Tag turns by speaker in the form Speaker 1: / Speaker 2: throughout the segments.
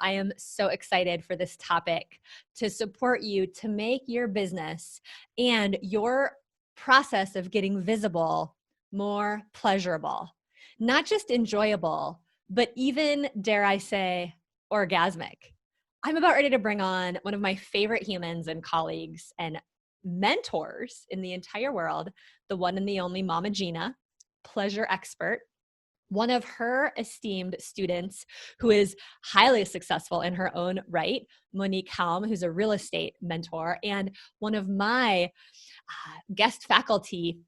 Speaker 1: I am so excited for this topic to support you to make your business and your process of getting visible more pleasurable, not just enjoyable, but even, dare I say, orgasmic. I'm about ready to bring on one of my favorite humans and colleagues and mentors in the entire world, the one and the only Mama Gena, pleasure expert. One of her esteemed students who is highly successful in her own right, Monique Helm, who's a real estate mentor, and one of my guest faculty,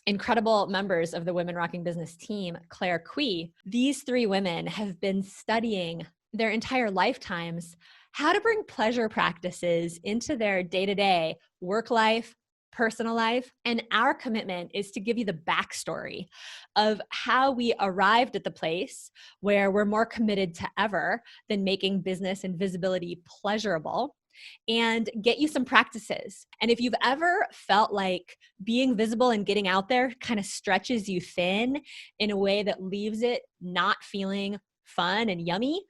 Speaker 1: incredible members of the Women Rocking Business team, Claire Cui. These three women have been studying their entire lifetimes how to bring pleasure practices into their day-to-day work life, personal life. And our commitment is to give you the backstory of how we arrived at the place where we're more committed to ever than making business and visibility pleasurable, and get you some practices. And if you've ever felt like being visible and getting out there kind of stretches you thin in a way that leaves it not feeling fun and yummy,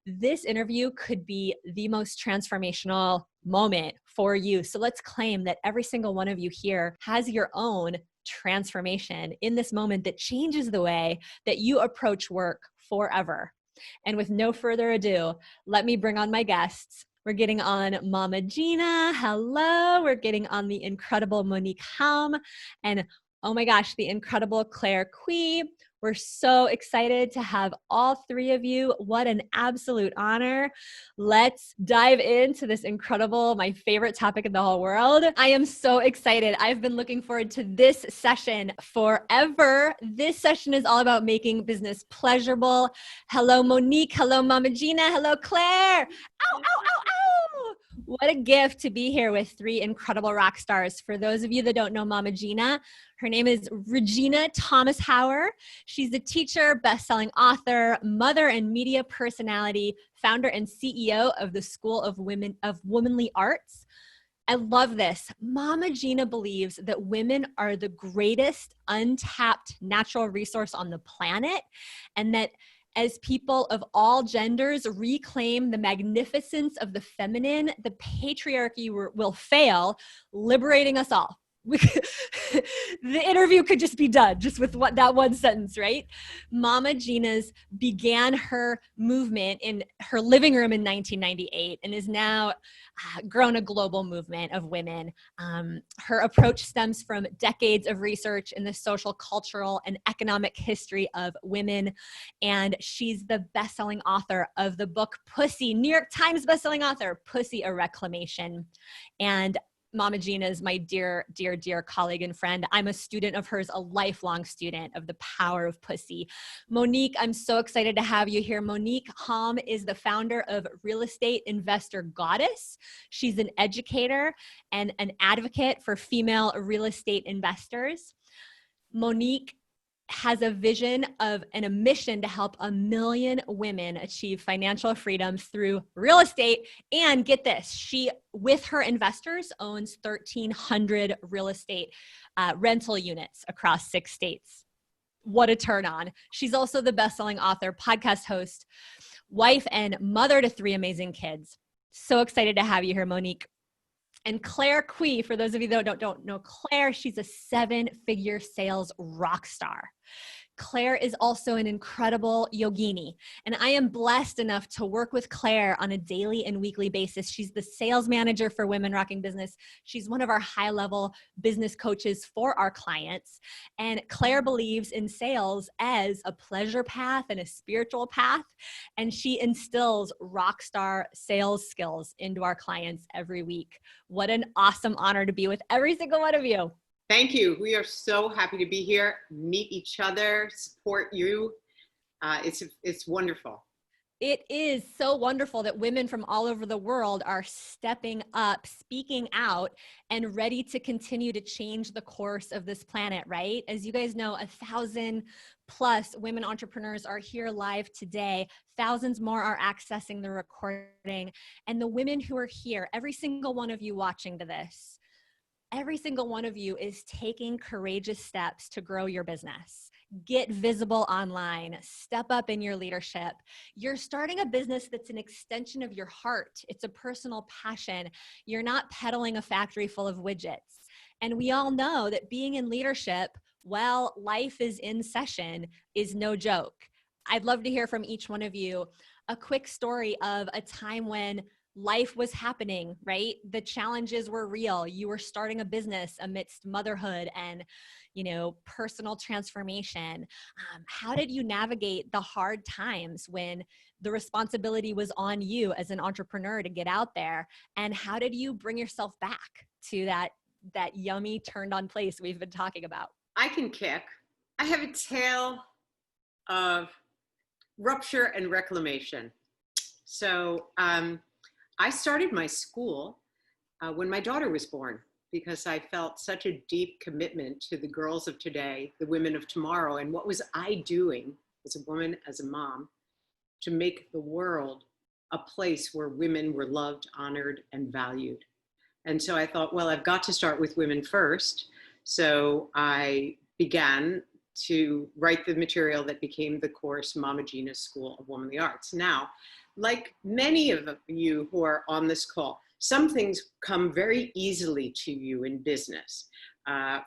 Speaker 1: this interview could be the most transformational moment for you. So let's claim that every single one of you here has your own transformation in this moment that changes the way that you approach work forever. And with no further ado, let me bring on my guests. We're getting on Mama Gena. Hello. We're getting on the incredible Monique Helm. And oh my gosh, the incredible Claire Cui. We're so excited to have all three of you. What an absolute honor. Let's dive into this incredible, my favorite topic in the whole world. I am so excited. I've been looking forward to this session forever. This session is all about making business pleasurable. Hello, Monique. Hello, Mama Gena. Hello, Claire. Ow, ow, ow, ow. What a gift to be here with three incredible rock stars. For those of you that don't know Mama Gena, her name is Regina Thomas Hauer. She's a teacher, best-selling author, mother and media personality, founder and CEO of the School of Womanly Arts. I love this. Mama Gena believes that women are the greatest untapped natural resource on the planet, and that as people of all genders reclaim the magnificence of the feminine, the patriarchy will fail, liberating us all. The interview could just be done just with that one sentence, right? Mama Gena's began her movement in her living room in 1998 and is now grown a global movement of women. Her approach stems from decades of research in the social, cultural, and economic history of women. And she's the best-selling author of the book Pussy, New York Times bestselling author, Pussy, a Reclamation. And Mama Gena is my dear, dear, dear colleague and friend. I'm a student of hers, a lifelong student of the power of pussy. Monique, I'm so excited to have you here. Monique Helm is the founder of Real Estate Investor Goddess. She's an educator and an advocate for female real estate investors. Monique has a vision of and a mission to help 1 million women achieve financial freedom through real estate. And get this, she, with her investors, owns 1,300 real estate rental units across 6 states. What a turn on. She's also the best-selling author, podcast host, wife, and mother to 3 amazing kids. So excited to have you here, Monique. And Claire Cui, for those of you that don't know Claire, she's a 7-figure sales rock star. Claire is also an incredible yogini, and I am blessed enough to work with Claire on a daily and weekly basis. She's the sales manager for Women Rocking Business. She's one of our high-level business coaches for our clients, and Claire believes in sales as a pleasure path and a spiritual path, and she instills rock star sales skills into our clients every week. What an awesome honor to be with every single one of you.
Speaker 2: Thank you. We are so happy to be here, meet each other, support you. It's wonderful.
Speaker 1: It is so wonderful that women from all over the world are stepping up, speaking out, and ready to continue to change the course of this planet, right? As you guys know, 1,000+ women entrepreneurs are here live today. Thousands more are accessing the recording. And the women who are here, every single one of you watching to this, every single one of you is taking courageous steps to grow your business. get visible online, step up in your leadership. You're starting a business that's an extension of your heart. It's a personal passion. You're not peddling a factory full of widgets. And we all know that being in leadership while life is in session is no joke. I'd love to hear from each one of you a quick story of a time when life was happening, right? The challenges were real. You were starting a business amidst motherhood and, personal transformation. How did you navigate the hard times when the responsibility was on you as an entrepreneur to get out there? And how did you bring yourself back to that yummy turned on place we've been talking about?
Speaker 2: I can kick. I have a tale of rupture and reclamation. So I started my school when my daughter was born, because I felt such a deep commitment to the girls of today, the women of tomorrow, and what was I doing as a woman, as a mom, to make the world a place where women were loved, honored, and valued. And so I thought, well, I've got to start with women first. So I began to write the material that became the course Mama Gena School of Womanly Arts. Now, like many of you who are on this call, some things come very easily to you in business.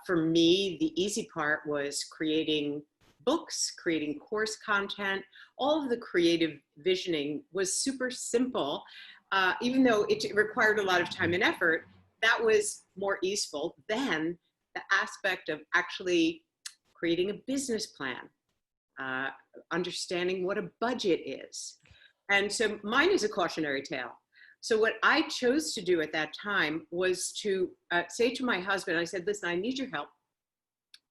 Speaker 2: For me, the easy part was creating books, creating course content. All of the creative visioning was super simple. Even though it required a lot of time and effort, that was more easeful than the aspect of actually creating a business plan, understanding what a budget is. And so mine is a cautionary tale. So what I chose to do at that time was to say to my husband, I said, listen, I need your help.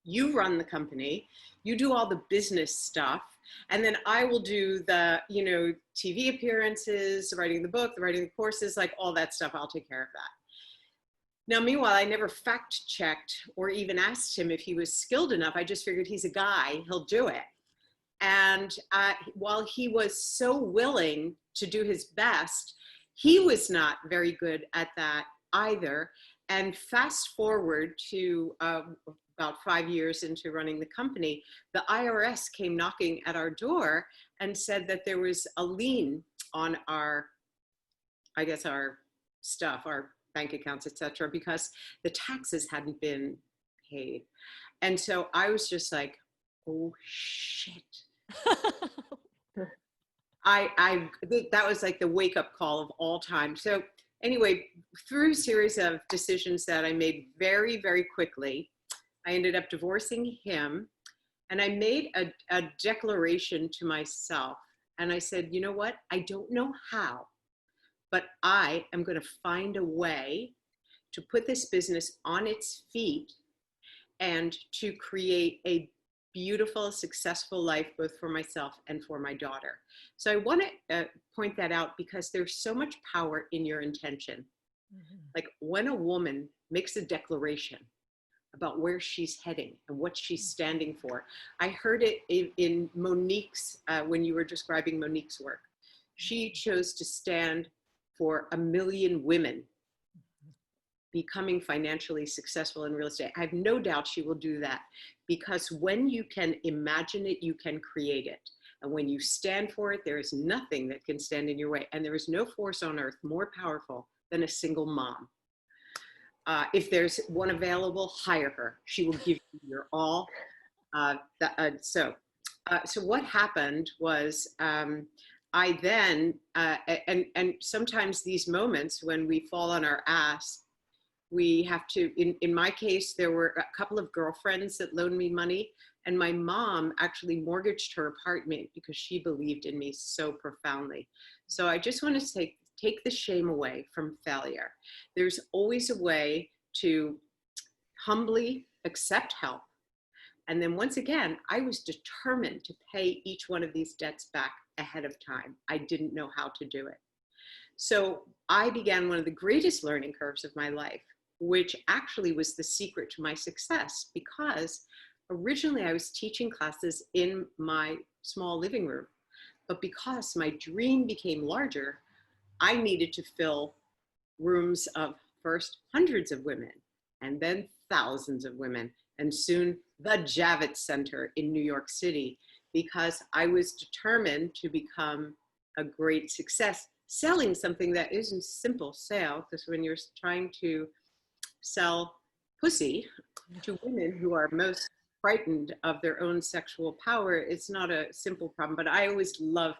Speaker 2: You run the company, you do all the business stuff, and then I will do the, TV appearances, writing the book, writing the courses, like all that stuff. I'll take care of that. Now, meanwhile, I never fact checked or even asked him if he was skilled enough. I just figured he's a guy, he'll do it. And while he was so willing to do his best, he was not very good at that either. And fast forward to about 5 years into running the company, the IRS came knocking at our door and said that there was a lien on our stuff, our bank accounts, etc., because the taxes hadn't been paid. And so I was just like, oh shit. That was like the wake up call of all time. So anyway, through a series of decisions that I made very, very quickly, I ended up divorcing him, and I made a declaration to myself. And I said, you know what? I don't know how, but I am going to find a way to put this business on its feet and to create a beautiful, successful life, both for myself and for my daughter. So I want to point that out because there's so much power in your intention. Mm-hmm. Like when a woman makes a declaration about where she's heading and what she's standing for. I heard it in Monique's, when you were describing Monique's work. She chose to stand for 1 million women becoming financially successful in real estate. I have no doubt she will do that, because when you can imagine it, you can create it. And when you stand for it, there is nothing that can stand in your way. And there is no force on earth more powerful than a single mom. If there's one available, hire her. She will give you your all. So what happened was I then, and sometimes these moments when we fall on our ass, we have to, in my case, there were a couple of girlfriends that loaned me money, and my mom actually mortgaged her apartment because she believed in me so profoundly. So I just want to take the shame away from failure. There's always a way to humbly accept help. And then once again, I was determined to pay each one of these debts back ahead of time. I didn't know how to do it. So I began one of the greatest learning curves of my life, which actually was the secret to my success, because originally I was teaching classes in my small living room. But because my dream became larger, I needed to fill rooms of first hundreds of women, and then thousands of women, and soon the Javits Center in New York City, because I was determined to become a great success selling something that isn't simple sale. Because when you're trying to sell pussy to women who are most frightened of their own sexual power, it's not a simple problem. But I always love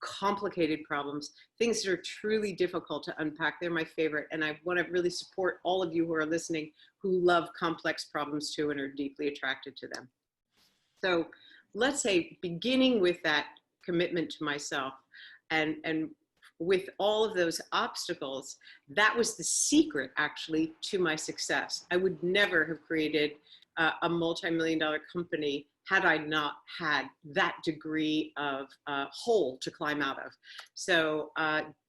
Speaker 2: complicated problems, things that are truly difficult to unpack. They're my favorite. And I want to really support all of you who are listening who love complex problems too and are deeply attracted to them. So let's say, beginning with that commitment to myself and with all of those obstacles, that was the secret actually to my success. I would never have created a multi-million-dollar company had I not had that degree of hole to climb out of. So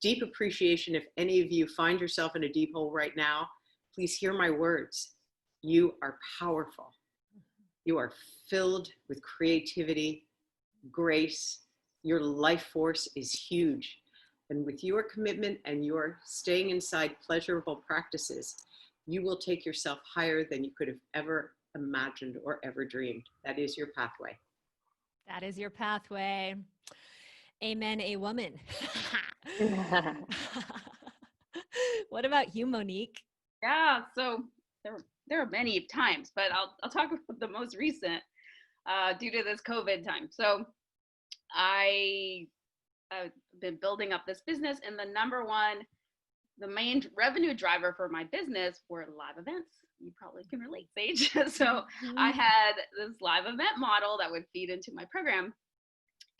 Speaker 2: deep appreciation. If any of you find yourself in a deep hole right now, please hear my words. You are powerful. You are filled with creativity, grace. Your life force is huge. And with your commitment and your staying inside pleasurable practices, you will take yourself higher than you could have ever imagined or ever dreamed. That is your pathway.
Speaker 1: That is your pathway. Amen, a woman. What about you, Monique?
Speaker 3: Yeah, so there are many times, but I'll talk about the most recent due to this COVID time. So I've been building up this business, and the main revenue driver for my business were live events. You probably can relate, Sage. So I had this live event model that would feed into my program,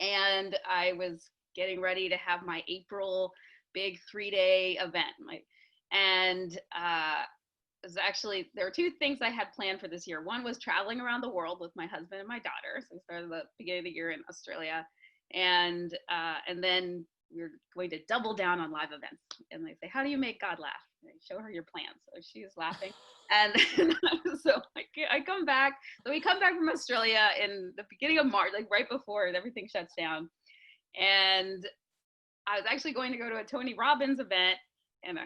Speaker 3: and I was getting ready to have my April big 3-day event. It was actually, there were two things I had planned for this year. One was traveling around the world with my husband and my daughter. So we started the beginning of the year in Australia, and then we were going to double down on live events. And they say, how do you make God laugh? And I show her your plan. So she's laughing. And so I come back. So we come back from Australia in the beginning of March, like right before everything shuts down. And I was actually going to go to a Tony Robbins event, and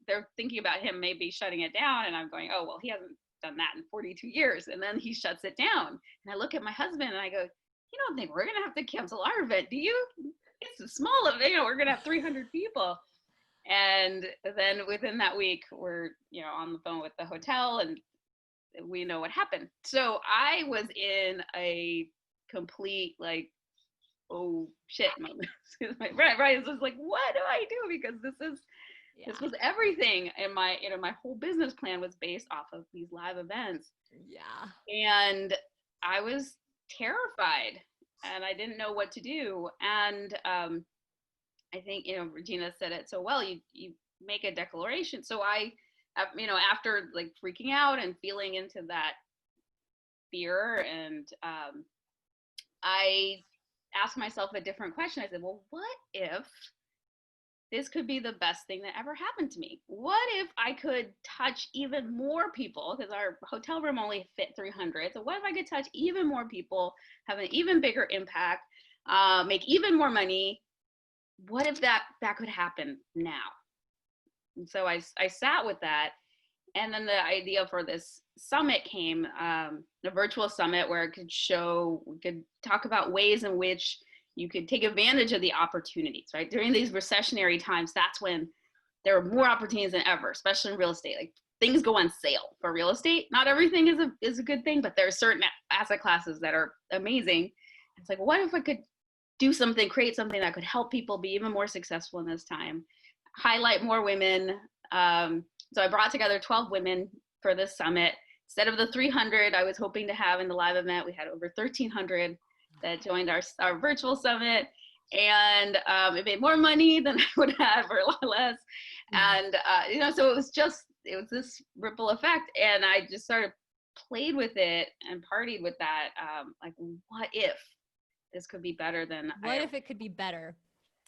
Speaker 3: they're thinking about him maybe shutting it down. And I'm going, oh, well, he hasn't done that in 42 years. And then he shuts it down. And I look at my husband and I go, you don't think we're going to have to cancel our event, do you? It's a small event, we're going to have 300 people. And then within that week, we're, on the phone with the hotel, and we know what happened. So I was in a complete, oh shit moment. Right. It was like, what do I do? Because this was everything. And my whole business plan was based off of these live events. Yeah. And I was terrified, and I didn't know what to do. And I think, Regina said it so well, you make a declaration. So I, after freaking out and feeling into that fear, and I asked myself a different question. I said, well, what if this could be the best thing that ever happened to me? What if I could touch even more people? Because our hotel room only fit 300. So what if I could touch even more people, have an even bigger impact, make even more money? What if that could happen now? And so I sat with that. And then the idea for this summit came, the virtual summit, where we could talk about ways in which you could take advantage of the opportunities, right? During these recessionary times, that's when there are more opportunities than ever, especially in real estate. Like, things go on sale for real estate. Not everything is a good thing, but there are certain asset classes that are amazing. It's like, what if I could do something, create something that could help people be even more successful in this time, highlight more women. So I brought together 12 women for this summit. Instead of the 300 I was hoping to have in the live event, we had over 1,300 that joined our virtual summit. And it made more money than I would have, or a lot less. And, so it was this ripple effect. And I just sort of played with it and partied with that. What if this could be better than
Speaker 1: if it could be better?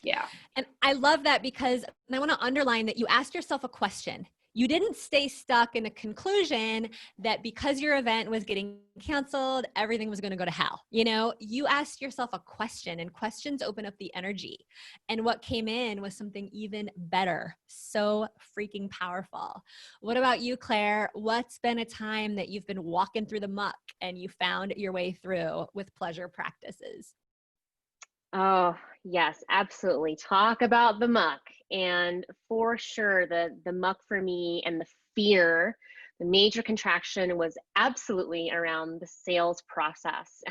Speaker 3: Yeah.
Speaker 1: And I love that, because I want to underline that you asked yourself a question. You didn't stay stuck in a conclusion that because your event was getting canceled, everything was going to go to hell. You know, you asked yourself a question, and questions open up the energy. And what came in was something even better. So freaking powerful. What about you, Claire? What's been a time that you've been walking through the muck and you found your way through with pleasure practices?
Speaker 4: Oh, yes, absolutely. Talk about the muck. And for sure, the muck for me and the fear, the major contraction was absolutely around the sales process.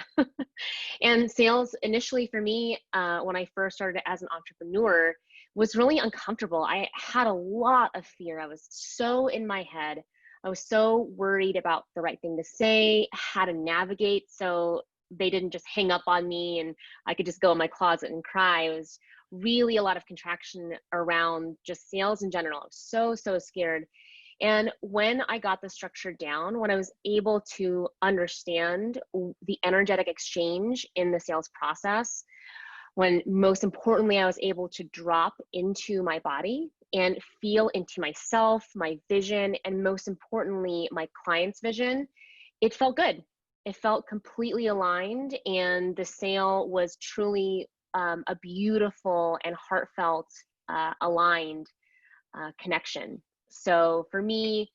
Speaker 4: And sales initially for me, when I first started as an entrepreneur, was really uncomfortable. I had a lot of fear. I was so in my head. I was so worried about the right thing to say, how to navigate so they didn't just hang up on me and I could just go in my closet and cry. It was really a lot of contraction around just sales in general. I was so scared. And when I got the structure down, when I was able to understand the energetic exchange in the sales process, when most importantly, I was able to drop into my body and feel into myself, my vision, and most importantly, my client's vision, it felt good. It felt completely aligned, and the sale was truly a beautiful and heartfelt, aligned connection. So for me,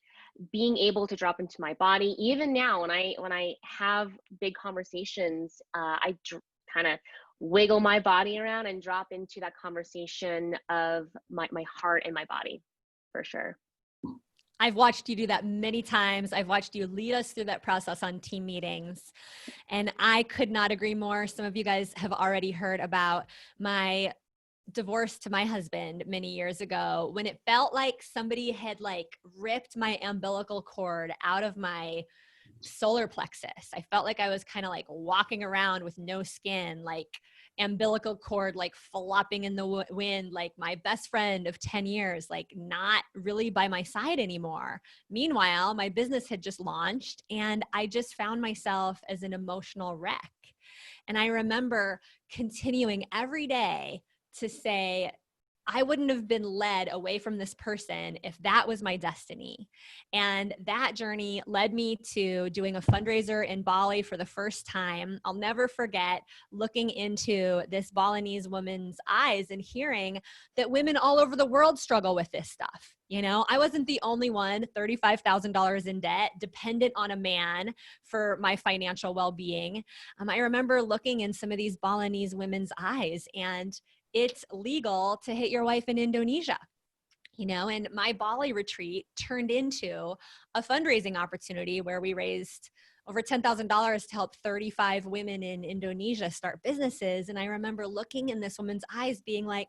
Speaker 4: being able to drop into my body, even now when I have big conversations, I kind of wiggle my body around and drop into that conversation of my heart and my body, for sure.
Speaker 1: I've watched you do that many times. I've watched you lead us through that process on team meetings. And I could not agree more. Some of you guys have already heard about my divorce to my husband many years ago, when it felt like somebody had like ripped my umbilical cord out of my solar plexus. I felt like I was kind of like walking around with no skin, like umbilical cord, like flopping in the wind, like my best friend of 10 years, like not really by my side anymore. Meanwhile, my business had just launched and I just found myself as an emotional wreck. And I remember continuing every day to say, I wouldn't have been led away from this person if that was my destiny. And that journey led me to doing a fundraiser in Bali for the first time. I'll never forget looking into this Balinese woman's eyes and hearing that women all over the world struggle with this stuff. You know, I wasn't the only one, $35,000 in debt, dependent on a man for my financial well-being. I remember looking in some of these Balinese women's eyes, and it's legal to hit your wife in Indonesia. You know, and my Bali retreat turned into a fundraising opportunity where we raised over $10,000 to help 35 women in Indonesia start businesses. And I remember looking in this woman's eyes being like,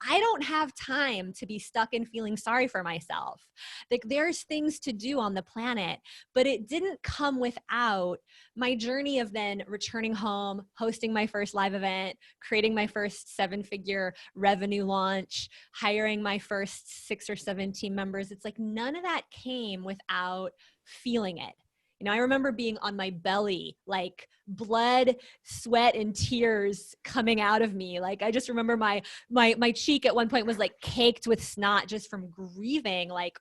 Speaker 1: I don't have time to be stuck in feeling sorry for myself. Like there's things to do on the planet, but it didn't come without my journey of then returning home, hosting my first live event, creating my first 7-figure revenue launch, hiring my first 6 or 7 team members. It's like none of that came without feeling it. You know, I remember being on my belly, like blood, sweat, and tears coming out of me. Like I just remember my cheek at one point was like caked with snot just from grieving like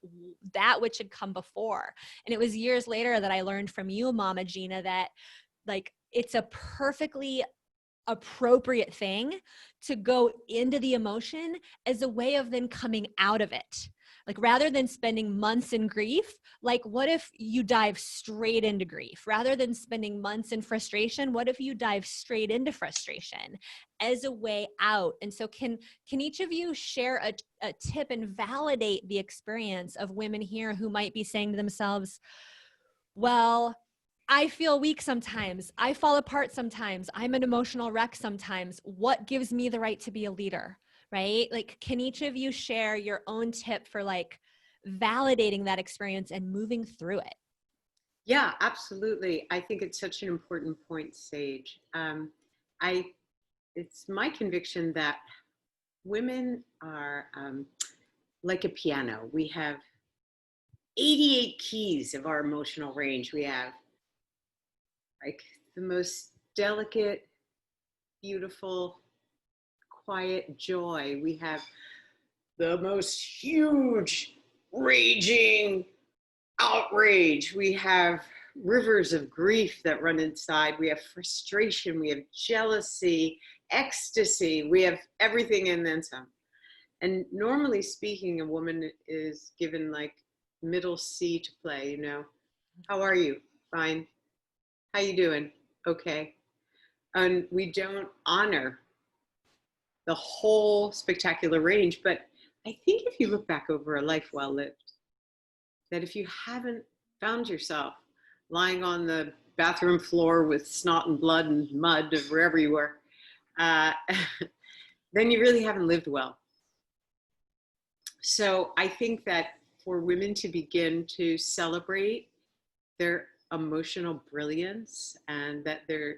Speaker 1: that which had come before. And it was years later that I learned from you, Mama Gena, that like it's a perfectly appropriate thing to go into the emotion as a way of then coming out of it. Like rather than spending months in grief, like what if you dive straight into grief? Rather than spending months in frustration, what if you dive straight into frustration as a way out? And so can each of you share a tip and validate the experience of women here who might be saying to themselves, well, I feel weak sometimes. I fall apart sometimes. I'm an emotional wreck sometimes. What gives me the right to be a leader, right? Like, can each of you share your own tip for like validating that experience and moving through it?
Speaker 2: Yeah, absolutely. I think it's such an important point, Sage. It's my conviction that women are like a piano. We have 88 keys of our emotional range. We have like the most delicate, beautiful, quiet joy. We have the most huge raging outrage. We have rivers of grief that run inside. We have frustration. We have jealousy, ecstasy. We have everything and then some. And normally speaking, a woman is given like middle C to play, you know. How are you? Fine. How you doing? Okay. And we don't honor the whole spectacular range. But I think if you look back over a life well lived, that if you haven't found yourself lying on the bathroom floor with snot and blood and mud of wherever you were, then you really haven't lived well. So I think that for women to begin to celebrate their emotional brilliance, and that they're,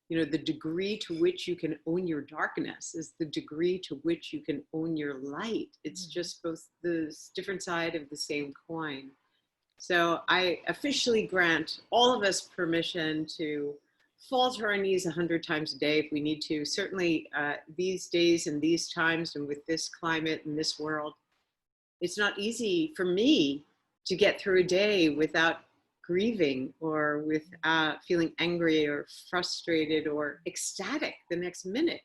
Speaker 2: you know, the degree to which you can own your darkness is the degree to which you can own your light. It's just both the different side of the same coin. So I officially grant all of us permission to fall to our knees 100 times a day if we need to. Certainly these days and these times and with this climate and this world, it's not easy for me to get through a day without grieving or with feeling angry or frustrated or ecstatic the next minute.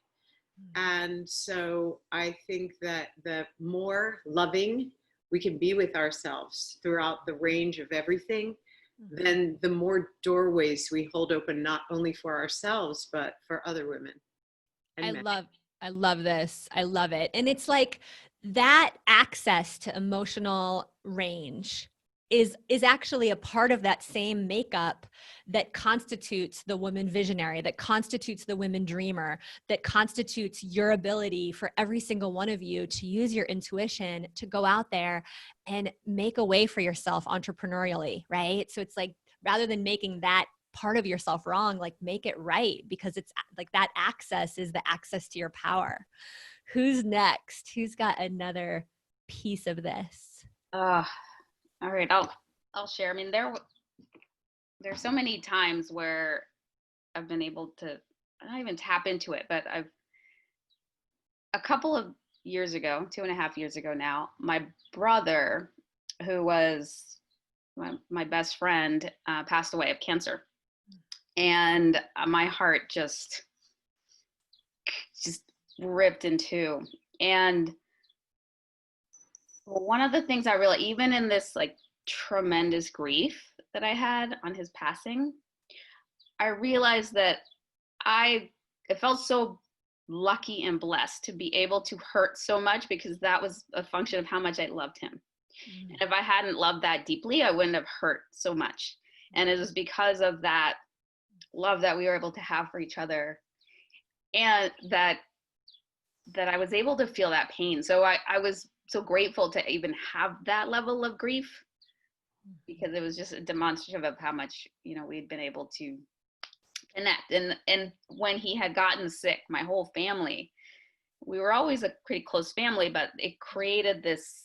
Speaker 2: And so I think that the more loving we can be with ourselves throughout the range of everything, then the more doorways we hold open, not only for ourselves, but for other women and men.
Speaker 1: I love this. I love it. And it's like that access to emotional range is actually a part of that same makeup that constitutes the woman visionary, that constitutes the woman dreamer, that constitutes your ability for every single one of you to use your intuition to go out there and make a way for yourself entrepreneurially, right? So it's like, rather than making that part of yourself wrong, like make it right, because it's like that access is the access to your power. Who's next? Who's got another piece of this?
Speaker 3: All right, I'll share. I mean, there's so many times where I've been able to not even tap into it, but a couple of years ago, 2.5 years ago now, my brother, who was my best friend, passed away of cancer. And my heart just ripped in two. And one of the things I realized, even in this like tremendous grief that I had on his passing, I realized that I felt so lucky and blessed to be able to hurt so much, because that was a function of how much I loved him. And if I hadn't loved that deeply, I wouldn't have hurt so much. And it was because of that love that we were able to have for each other, and that I was able to feel that pain. So I was so grateful to even have that level of grief, because it was just a demonstrative of how much, you know, we'd been able to connect. And when he had gotten sick, my whole family, we were always a pretty close family, but it created this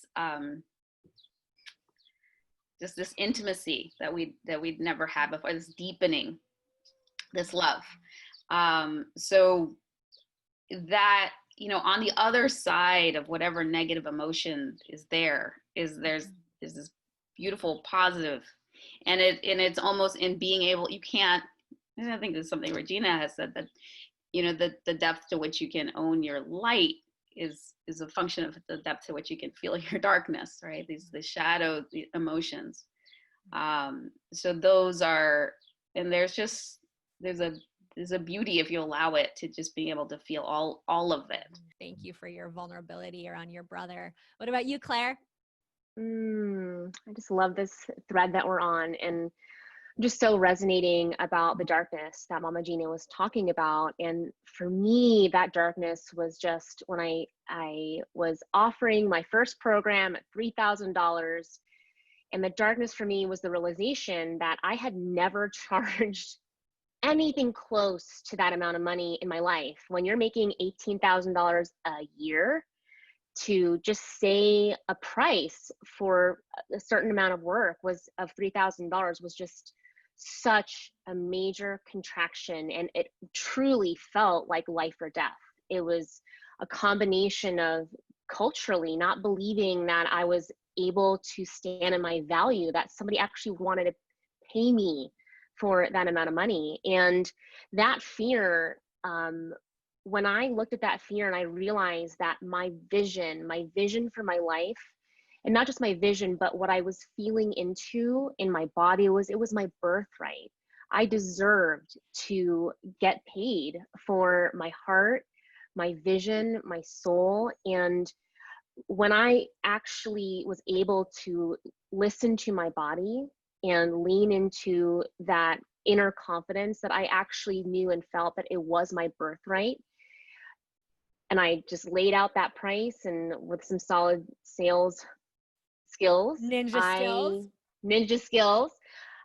Speaker 3: just this intimacy that we'd never had before, this deepening, this love. So that, you know, on the other side of whatever negative emotion is there's this beautiful positive, and it's almost in being able, you can't, I think this is something Regina has said, that, you know, the depth to which you can own your light is a function of the depth to which you can feel your darkness, right? The shadow, the emotions. So those are, and there's a beauty, if you allow it, to just being able to feel all of it.
Speaker 1: Thank you for your vulnerability around your brother. What about you, Claire?
Speaker 4: I just love this thread that we're on, and just so resonating about the darkness that Mama Gena was talking about. And for me, that darkness was just when I was offering my first program at $3,000. And the darkness for me was the realization that I had never charged anything close to that amount of money in my life. When you're making $18,000 a year, to just say a price for a certain amount of work of $3,000 was just such a major contraction, and it truly felt like life or death. It was a combination of culturally, not believing that I was able to stand in my value, that somebody actually wanted to pay me for that amount of money. And that fear, when I looked at that fear and I realized that my vision for my life, and not just my vision, but what I was feeling into in my body, it was my birthright. I deserved to get paid for my heart, my vision, my soul. And when I actually was able to listen to my body and lean into that inner confidence, that I actually knew and felt that it was my birthright, and I just laid out that price, and with some solid sales skills, ninja skills,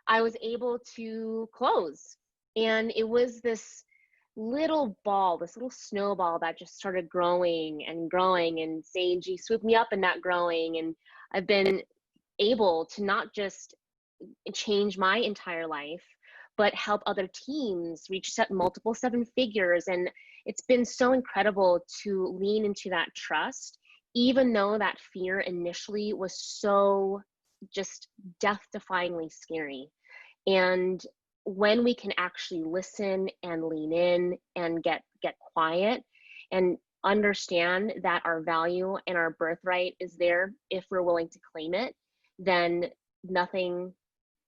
Speaker 4: I was able to close. And it was this little ball, this little snowball that just started growing and growing, and Seiji swooped me up in that growing. And I've been able to not just change my entire life, but help other teams reach multiple seven figures. And it's been so incredible to lean into that trust, even though that fear initially was so just death-defyingly scary. And when we can actually listen and lean in and get quiet and understand that our value and our birthright is there if we're willing to claim it, then nothing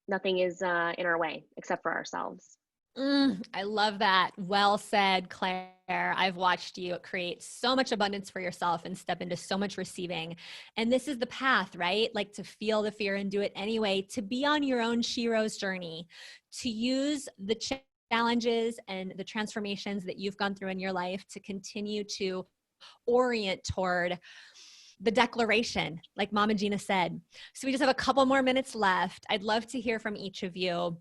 Speaker 4: is in our way except for ourselves.
Speaker 1: I love that. Well said, Claire. I've watched you create so much abundance for yourself and step into so much receiving. And this is the path, right? Like, to feel the fear and do it anyway, to be on your own Shiro's journey, to use the challenges and the transformations that you've gone through in your life to continue to orient toward the declaration, like Mama Gena said. So we just have a couple more minutes left. I'd love to hear from each of you.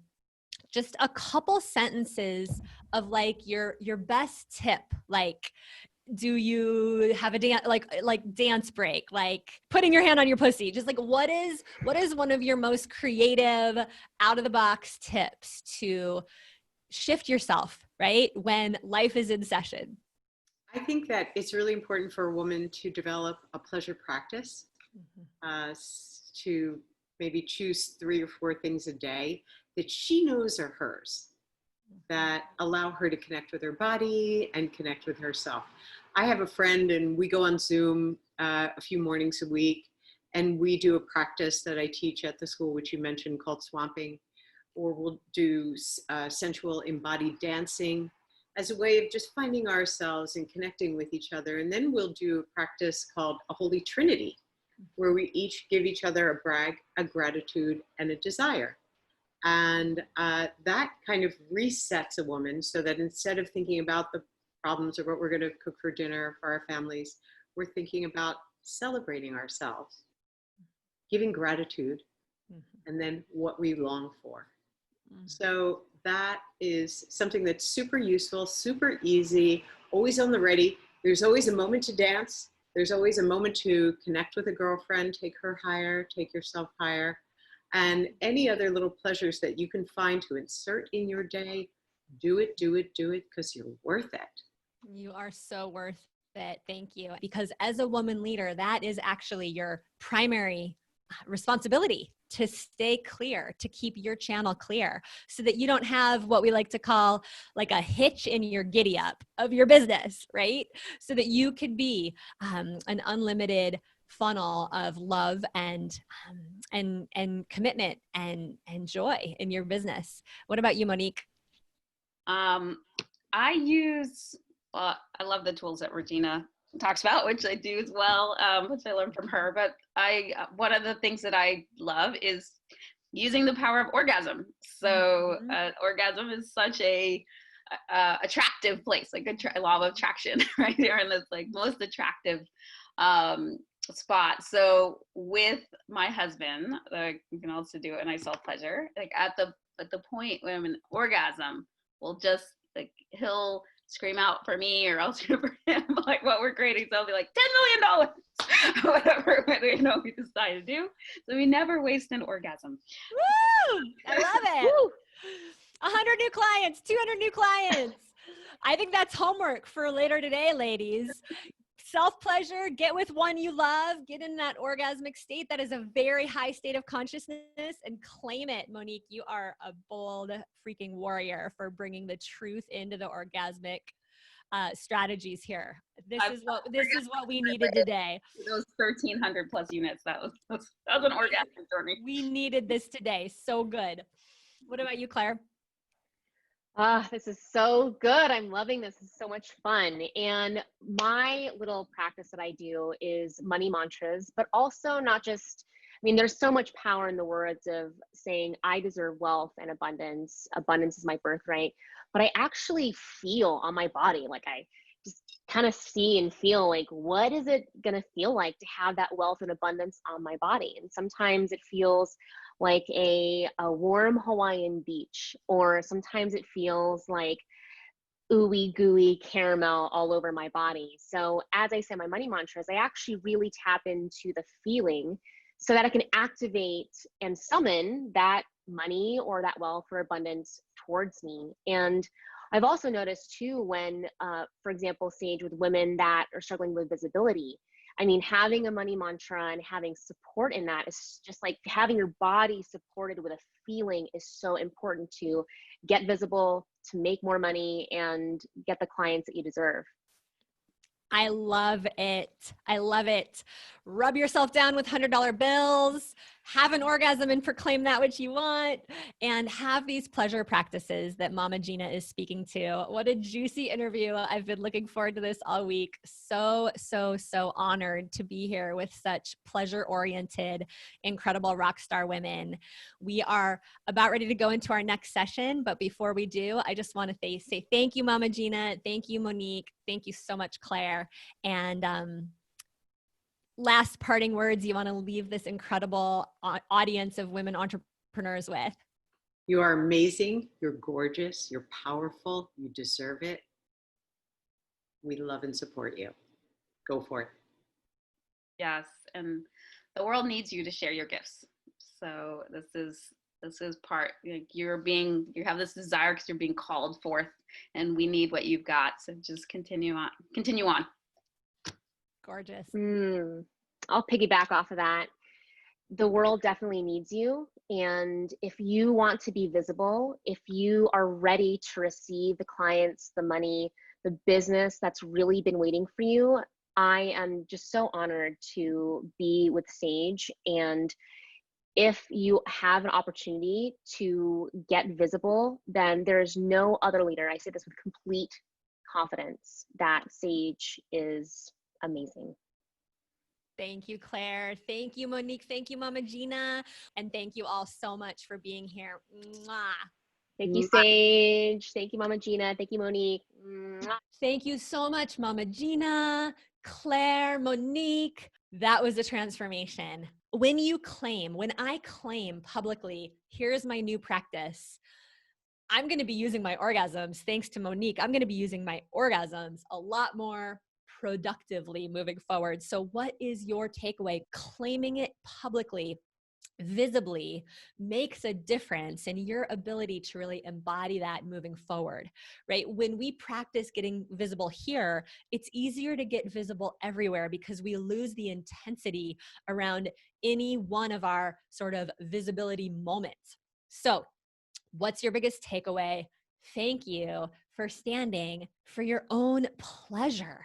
Speaker 1: Just a couple sentences of like your best tip. Like, do you have a dance, like dance break, like putting your hand on your pussy? Just like, what is one of your most creative, out of the box tips to shift yourself, right, when life is in session?
Speaker 2: I think that it's really important for a woman to develop a pleasure practice, to maybe choose 3 or 4 things a day that she knows are hers, that allow her to connect with her body and connect with herself. I have a friend, and we go on Zoom a few mornings a week, and we do a practice that I teach at the school, which you mentioned, called swamping, or we'll do sensual embodied dancing as a way of just finding ourselves and connecting with each other. And then we'll do a practice called a Holy Trinity, where we each give each other a brag, a gratitude, and a desire. And that kind of resets a woman, so that instead of thinking about the problems or what we're going to cook for dinner for our families, we're thinking about celebrating ourselves, giving gratitude, and then what we long for. So that is something that's super useful, super easy, always on the ready. There's always a moment to dance. There's always a moment to connect with a girlfriend, take her higher, take yourself higher. And any other little pleasures that you can find to insert in your day, do it, because you're worth it.
Speaker 1: You are so worth it. Thank you. Because as a woman leader, that is actually your primary responsibility, to stay clear, to keep your channel clear, so that you don't have what we like to call like a hitch in your giddy up of your business, right? So that you could be an unlimited funnel of love and commitment and joy in your business. What about you, Monique?
Speaker 3: I use, I love the tools that Regina talks about, which I do as well, which I learned from her. But one of the things that I love is using the power of orgasm. So orgasm is such a attractive place, like a law of attraction, right there in this like most attractive spot. So with my husband, you can also do it in self pleasure. Like at the point when I'm in orgasm, we'll just like he'll scream out for me, or I'll scream for him, like what we're creating. So I'll be like $10 million, whatever we decide to do. So we never waste an orgasm.
Speaker 1: Woo! I love it. 100 new clients, 200 new clients. I think that's homework for later today, ladies. Self-pleasure, get with one you love, get in that orgasmic state. That is a very high state of consciousness, and claim it. Monique, you are a bold freaking warrior for bringing the truth into the orgasmic strategies here. This is what we needed today.
Speaker 3: Those 1,300 plus units. That was an orgasmic journey.
Speaker 1: We needed this today. So good. What about you, Claire?
Speaker 4: This is so good. I'm loving this. This is so much fun. And my little practice that I do is money mantras, but also not just, I mean, there's so much power in the words of saying, I deserve wealth and abundance. Abundance is my birthright. But I actually feel on my body, like I just kind of see and feel like, what is it going to feel like to have that wealth and abundance on my body? And sometimes it feels like a warm Hawaiian beach, or sometimes it feels like ooey gooey caramel all over my body. So as I say my money mantras, I actually really tap into the feeling so that I can activate and summon that money or that wealth or abundance towards me. And I've also noticed too, when, for example, Sage, with women that are struggling with visibility, I mean, having a money mantra and having support in that is just like having your body supported with a feeling is so important to get visible, to make more money, and get the clients that you deserve.
Speaker 1: I love it. I love it. Rub yourself down with $100 bills, have an orgasm and proclaim that which you want, and have these pleasure practices that Mama Gena is speaking to. What a juicy interview. I've been looking forward to this all week. So honored to be here with such pleasure-oriented, incredible rock star women. We are about ready to go into our next session, but before we do, I just want to say thank you, Mama Gena. Thank you, Monique. Thank you so much, Claire. And last parting words you want to leave this incredible audience of women entrepreneurs with?
Speaker 2: You are amazing. You're gorgeous. You're powerful. You deserve it. We love and support you. Go for it.
Speaker 3: Yes. And the world needs you to share your gifts. So this is part, like you have this desire because you're being called forth, and we need what you've got. So just continue on.
Speaker 1: Gorgeous.
Speaker 4: I'll piggyback off of that. The world definitely needs you. And if you want to be visible, if you are ready to receive the clients, the money, the business that's really been waiting for you, I am just so honored to be with Sage. And if you have an opportunity to get visible, then there's no other leader, I say this with complete confidence, that Sage is amazing.
Speaker 1: Thank you, Claire. Thank you, Monique. Thank you, Mama Gena. And thank you all so much for being here. Mwah.
Speaker 4: Thank you, Sage. Thank you, Mama Gena. Thank you, Monique. Mwah.
Speaker 1: Thank you so much, Mama Gena, Claire, Monique. That was a transformation. When I claim publicly, here's my new practice, I'm going to be using my orgasms. Thanks to Monique, I'm going to be using my orgasms a lot more productively moving forward. So what is your takeaway? Claiming it publicly, visibly, makes a difference in your ability to really embody that moving forward, right? When we practice getting visible here, it's easier to get visible everywhere because we lose the intensity around any one of our sort of visibility moments. So what's your biggest takeaway? Thank you for standing for your own pleasure.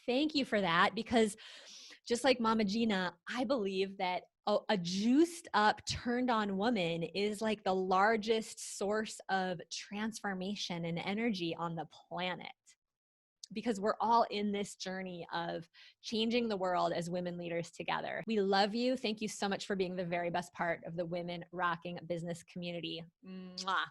Speaker 1: Thank you for that, because just like Mama Gena, I believe that a juiced up, turned on woman is like the largest source of transformation and energy on the planet, because we're all in this journey of changing the world as women leaders together. We love you. Thank you so much for being the very best part of the Women Rocking Business community. Mwah.